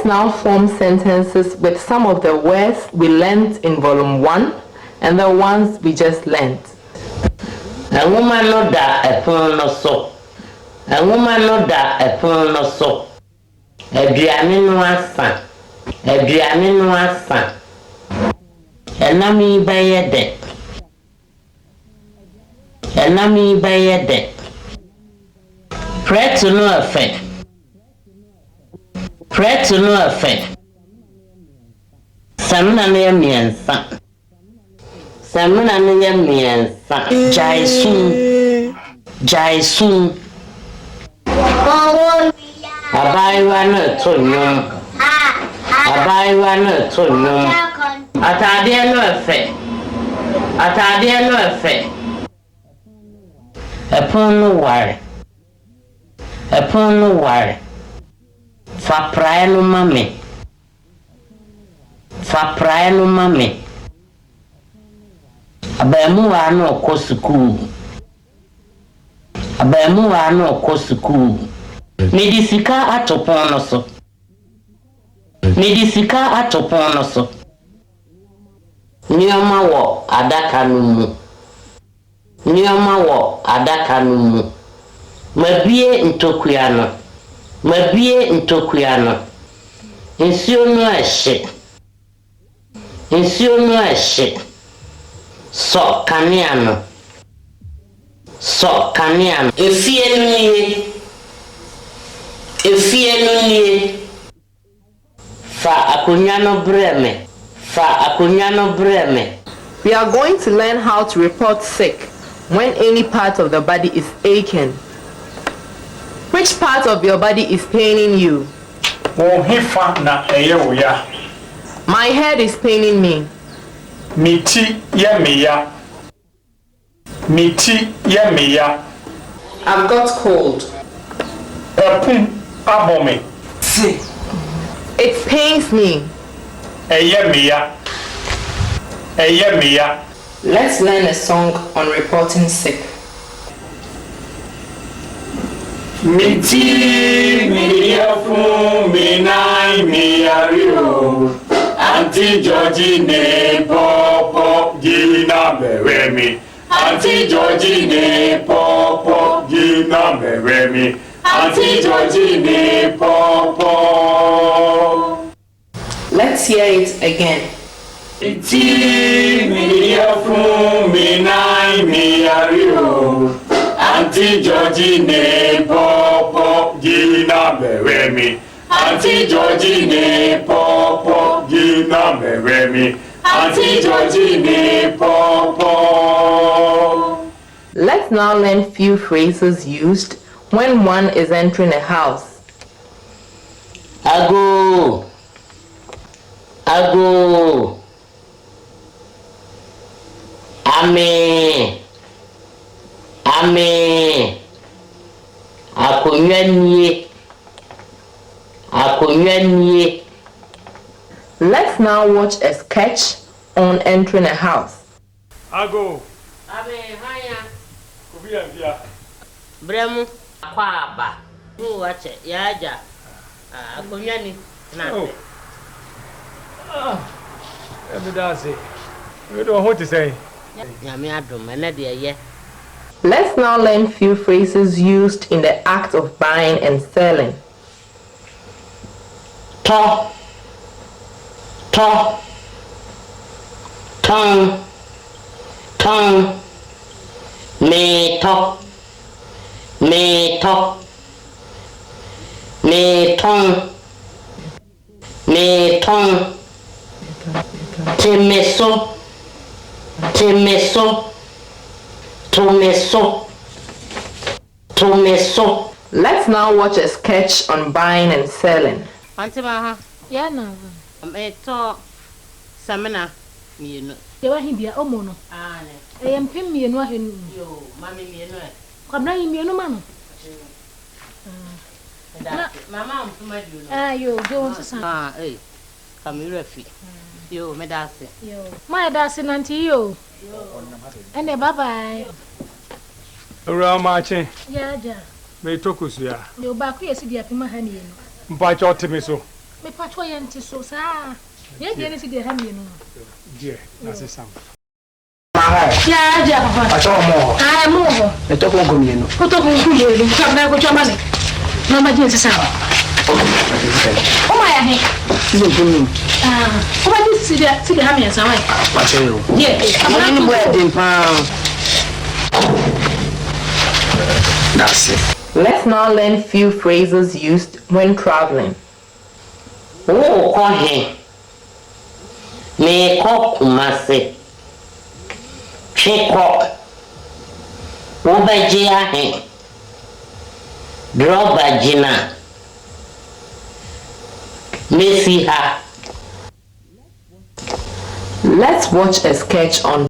Let's now form sentences with some of the words we learned in volume 1 and the ones we just learned. A woman no da a phone no so. A woman no da a phone no so. Aduane no asa. Aduane no asa. Enami baye de. Enami baye de. Pray to no effect. Pray to no effect. Samina ne miensa. Samina ne miensa. Jaisun. Jaisun. Abaiwa no tonyum. Abaiwa no tonyum. Atade no effect. Atade no effect. Epon no ware. Epon no ware. Fa prae no mame. Fa prae no mame. Abemu wa no ko school. Abemu wa no ko school. Medisika atopon no so. Medisika atopon no so. Nioma wo adaka no mu. Nioma wo adaka no mu. Mabie ntokuya no. Mabie ntokuya no. Nsuo no ahye. Nsuo no ahye. So kanea no. So kanea no. Efie no nie. Efie no nie. Fa akonya no breme. Fa akonya no breme. We are going to learn how to report sick when any part of the body is aching. Which part of your body is paining you? My head is paining me. Miti ya miya. Miti ya miya. I've got cold. Epun abomi. Si. It pains me. Eye miya. Eye miya. Let's learn a song on reporting sick. Miti miya fun minai miya rio. Auntie Georgie ne popo gina meremi. Auntie Georgie ne popo gina meremi. Auntie Georgie ne popo. Let's hear it again. Iti miya fun minai miya rio. Auntie Georgie ne popo gina meremi. Auntie Georgie ne popo gina meremi. Auntie Georgie ne popo. Let's now learn few phrases used when one is entering a house. Ago. Ago. Ame. Ame. Akonye. Akonye. Let's now watch a sketch on entering a house. Ago. Ame haya. Kubiya biya. Bremu kwaba. Mu wache yaja. Akonye ni na. Ebidase. We don't want to say. Let's now learn few phrases used in the act of buying and selling. To. Tongue. Tongue. Me to. Me to. Me tongue. Me tongue. Temeso. Temeso. Tomeso. Tomeso. Let's now watch a sketch on buying and selling. Auntie Maha. Yeah, no. Me to. Samina. You know. You want him be a mono. Ah, I am pim me and what him. yo, mammy, me know. Come now, you no man. Mama, I'm Ah, you go to some. Ah, eh. Come here, Refi. Yo, me that's it. Yo, my dancing auntie, you. And a bye bye. Around marching. Yeah, Me tokusu ya. you back here, see the Pima honey. Mpacho timiso. Me patro yenti so sa. Ye de ni si de ha mi no. Dear, that's a sound. Ya ja papa. Acho mo. Ah mo. E to ko gomi no. Ko to ko ye ni ka na ko chama ni. Mama je sa. O ma ya he. Izo gomi. Ah, o ba di si de ha mi sa wa. Acho yo. Ye, Amani ni boy dem pa. That's it. Let's now learn few phrases used when traveling. Wo ko he. Me ko kumase. Chiko. Wo ba ji ahe. Droba jina. Messi ha. Let's watch a sketch on